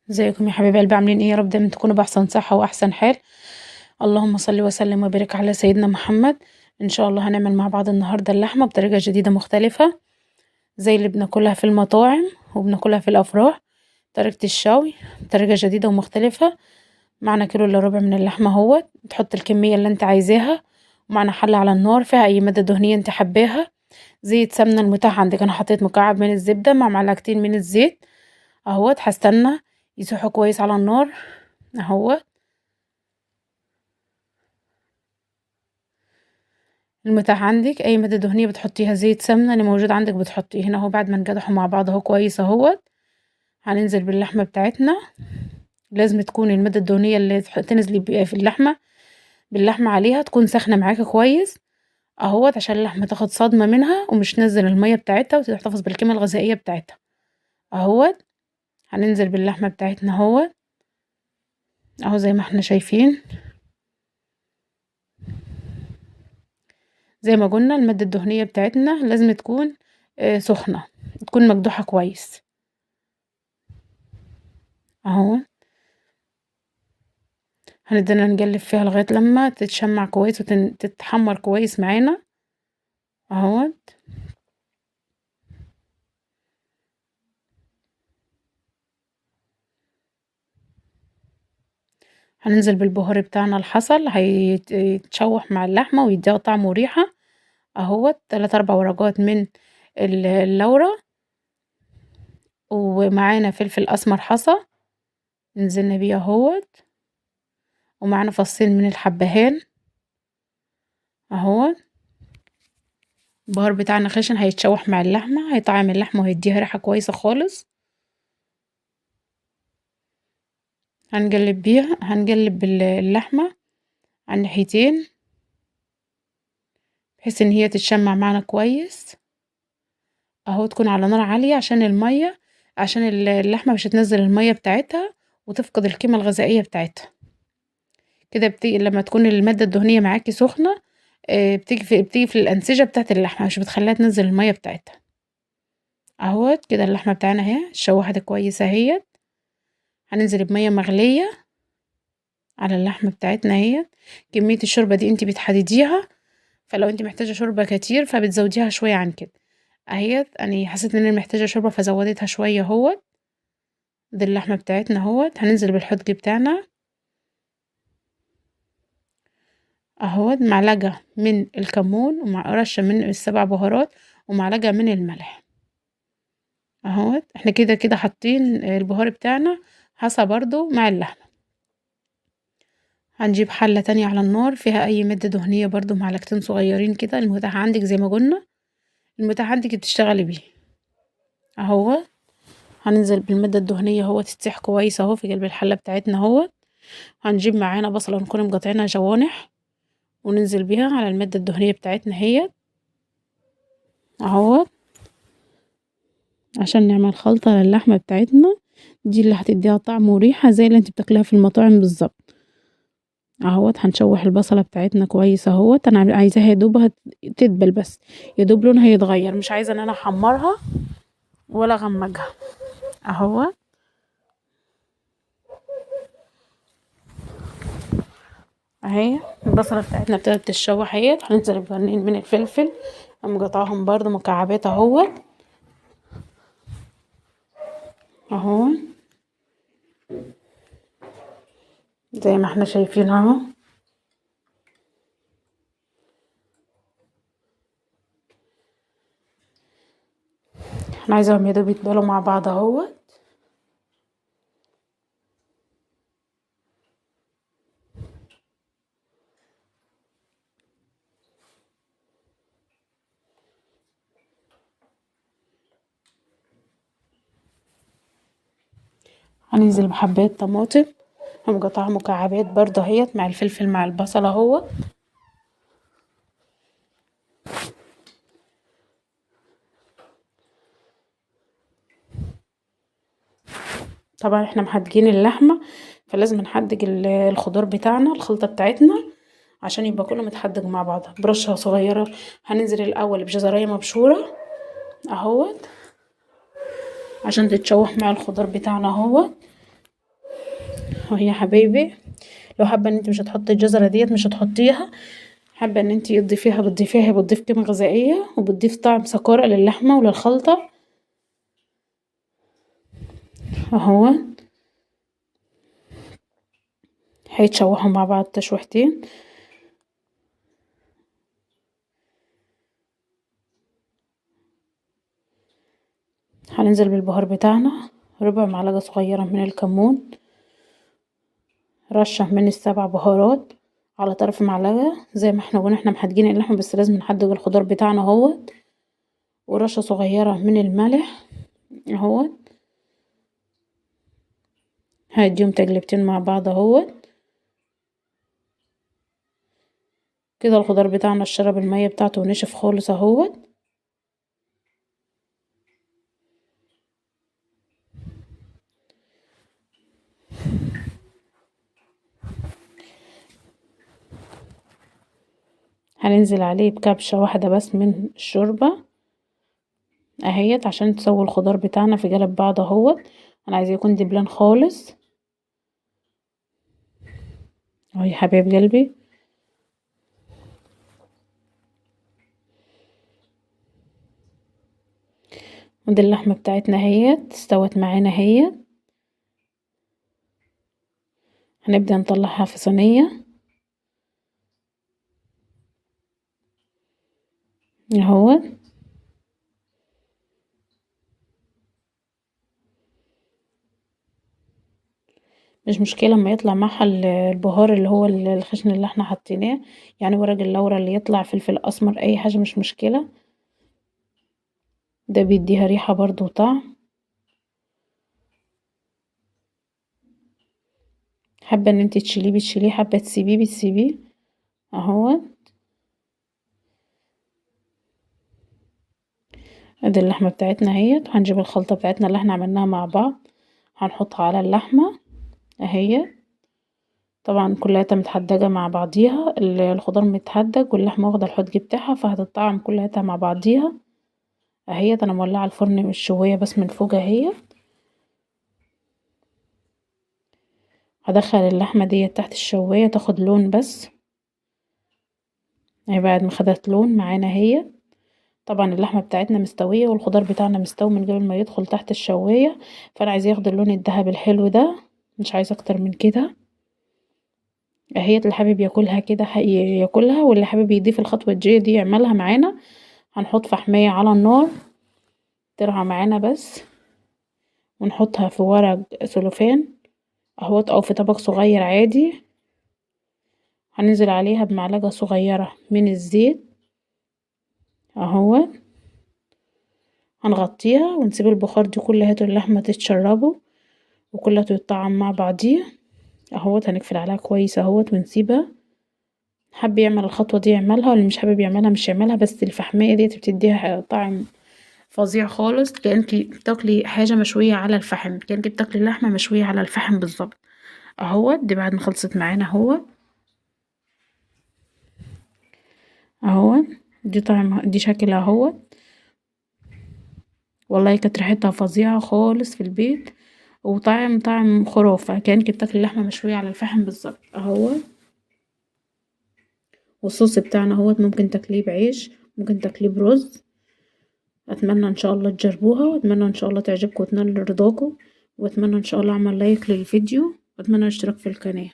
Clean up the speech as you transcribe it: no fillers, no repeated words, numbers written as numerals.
ازيكم يا حبايب قلبي، عاملين ايه؟ يا رب دايما تكونوا باحسن صحة واحسن حال. اللهم صل وسلم وبارك على سيدنا محمد. ان شاء الله هنعمل مع بعض النهارده اللحمة بطريقة جديدة مختلفة، زي اللي بناكلها في المطاعم وبناكلها في الافراح. طريقة الشوي بطريقة جديدة ومختلفة. معنا كيلو الا ربع من اللحمة اهوت، تحط الكمية اللي انت عايزاها. ومعنا حلة على النار فيها اي مادة دهنية انت حباها. زيت سمنة المتاح عندك، انا حطيت مكعب من الزبدة مع معلقتين من الزيت اهوت. هستنى يسيحوا كويس على النار اهوت. المتاح عندك اي مادة دهنية بتحطيها، زيت سمنة اللي موجود عندك بتحطيه هنا اهو. بعد ما نقدحوا مع بعض اهو كويس اهوت، هننزل باللحمة بتاعتنا. لازم تكون المادة الدهنية اللي تنزلي بيها في اللحمة باللحمة عليها تكون سخنة معاكي كويس اهوت، عشان اللحمة تاخد صدمة منها ومش تنزل المية بتاعتها وتحتفظ بالقيمة الغذائية بتاعتها اهوت. هننزل باللحمة بتاعتنا اهوت اهو زي ما احنا شايفين. زي ما قلنا المادة الدهنية بتاعتنا لازم تكون سخنة، تكون مقدوحة كويس اهو. هنبدأ نقلب فيها لغاية لما تتشمع كويس وتتحمر كويس معانا اهوت. هننزل بالبهار بتاعنا الحصل، هيتشوح مع اللحمة ويديها طعم وريحة اهوت. 3 4 ورقات من اللورة، ومعانا فلفل اسمر حصى نزلنا بيه اهوت، ومعانا فصين من الحبهان اهوت. البهار بتاعنا خشن هيتشوح مع اللحمة، هيطعم اللحمة وهيديها ريحة كويسة خالص. هنقلب اللحمة على الناحيتين بحيث ان هي تتشمع معنا كويس اهو. تكون على نار عالية عشان المية، عشان اللحمة مش هتنزل المية بتاعتها وتفقد القيمة الغذائية بتاعتها. كده لما تكون المادة الدهنية معاكي سخنة بتيجي في الأنسجة بتاعت اللحمة، مش بتخليها تنزل المية بتاعتها اهوت. كده اللحمة بتاعنا اهي اتشوحت كويس اهيت. هننزل بمية مغلية على اللحمة بتاعتنا اهيت. كمية الشوربة دي انت بتحدديها، فلو انت محتاجة شوربة كتير فبتزوديها شوية عن كده اهيت. انا حسيت ان انا محتاجة شوربة فزودتها شوية اهوت. دي اللحمة بتاعتنا اهوت. هننزل بالحدق بتاعنا اهوت، معلقة من الكمون ومع رشة من السبع بهارات ومعلقة من الملح اهوت. احنا كده كده حاطين البهار بتاعنا حصى برضو مع اللحمة. هنجيب حلة تانية على النار فيها اي مادة دهنية برضو، معلقتين صغيرين كده المتاح عندك زي ما قلنا، المتاح عندك بتشتغلي بيه اهو. هننزل بالمادة الدهنية اهو تتسيح كويس اهو في قلب الحلة بتاعتنا اهو. هنجيب معانا بصلة نكون مقطعينها جوانح وننزل بيها على المادة الدهنية بتاعتنا هي اهو، عشان نعمل خلطة للحمة بتاعتنا دي اللي هتديها طعم وريحة زي اللي انت بتاكلها في المطاعم بالظبط اهوت. هنشوح البصلة بتاعتنا كويس اهوت. انا عايزاها يدوبها تدبل بس، يدوب لونها يتغير، مش عايزة ان انا احمرها ولا اغمجها اهو اهي. البصلة بتاعتنا ابتدت تتشوح اهيت. هننزل بقرنين من الفلفل مقطعهم برضو مكعبات اهوت اهو زي ما احنا شايفين اهو. انا عايزاهم يدوب يتبالوا مع بعض اهوت. هننزل بحبات طماطم مقطعها مكعبات برضه اهيت مع الفلفل مع البصل اهو. طبعا احنا محدقين اللحمة فلازم نحدق الخضار بتاعنا الخلطة بتاعتنا عشان يبقى كله متحدق مع بعضه برشة صغيرة. هننزل الاول بجزرية مبشورة اهوت عشان تتشوح مع الخضار بتاعنا اهوت. اهو يا حبايبي، لو حابه ان انت مش هتحطي الجزره ديت مش هتحطيها، حابه ان انت تضيفيها بتضيفيها، هي بتضيف قيمه غذائيه وبتضيف طعم سكر للحمه وللخلطه. اهو هيتشوحوا مع بعض تشويحتين. هننزل بالبهار بتاعنا، ربع معلقه صغيره من الكمون، رشه من السبع بهارات على طرف معلقه، زي ما احنا قلنا احنا محدقين اللحمه بس لازم نحدق الخضار بتاعنا اهو، ورشه صغيره من الملح اهو. هديهم تقلبتين مع بعض اهو. كده الخضار بتاعنا شرب المية بتاعته ونشف خالص اهو. هننزل عليه بكبشة واحدة بس من الشوربة اهيت عشان تسوي الخضار بتاعنا في قلب بعض اهو. انا عايزاه يكون دبلان خالص اهو يا حبايب قلبي. ودي اللحمة بتاعتنا اهيت استوت معانا اهيت. هنبدأ نطلعها في صينية اهو. مش مشكلة اما يطلع معها البهار اللي هو الخشن اللي احنا حطيناه، يعني ورق اللورا اللي يطلع، فلفل اسمر، اي حاجة مش مشكلة، ده بيديها ريحة برضو وطعم. حابة ان انتي تشيليه بتشيليه، حابة تسيبيه بتسيبيه اهو. ادي اللحمة بتاعتنا اهيت، وهنجيب الخلطة بتاعتنا اللي احنا عملناها مع بعض هنحطها على اللحمة اهي. طبعا كلها متحدجة مع بعضيها، الخضار متحدج واللحمة واخدة الحدج بتاعها فهتطعم كلها مع بعضيها اهيت. انا مولعة الفرن مش شوية بس من فوق اهي. هدخل اللحمة ديت تحت الشواية تاخد لون بس اهي. بعد ما خدت لون معانا اهي، طبعا اللحمة بتاعتنا مستوية والخضار بتاعنا مستوي من قبل ما يدخل تحت الشواية، فانا عايزاه ياخد اللون الذهبي الحلو ده، مش عايزة اكتر من كده اهي. اللي حابب ياكلها كده ياكلها، واللي حابب يضيف الخطوة الجاية دي يعملها معانا. هنحط فحمية على النار ترعى معانا بس، ونحطها في ورق سلوفان اهوت او في طبق صغير عادي. هننزل عليها بمعلقة صغيرة من الزيت اهو. هنغطيها ونسيب البخار دي كلها اللحمة تتشربه وكلها تتطعم مع بعضيها اهوت. هنقفل عليها كويس اهوت ونسيبها. حابب يعمل الخطوة دي يعملها، واللي مش حابب يعملها مش يعملها، بس الفحمية دي بتديها طعم فظيع خالص، كأنكي بتاكلي حاجة مشوية على الفحم، كأنكي بتاكلي لحمة مشوية على الفحم بالظبط اهوت. دي بعد ما خلصت معانا اهوت اهوت. دي طعم دي شكلها اهوت. والله كانت ريحتها فظيعة خالص في البيت، طعم خرافة، كأنك بتاكلي لحمة مشوية على الفحم بالظبط اهو. والصوص بتاعنا اهوت ممكن تاكليه بعيش، ممكن تاكليه برز. اتمنى ان شاء الله تجربوها، واتمنى ان شاء الله تعجبكم وتنال رضاكم، واتمنى ان شاء الله اعمل لايك للفيديو، واتمنى الاشتراك في القناة.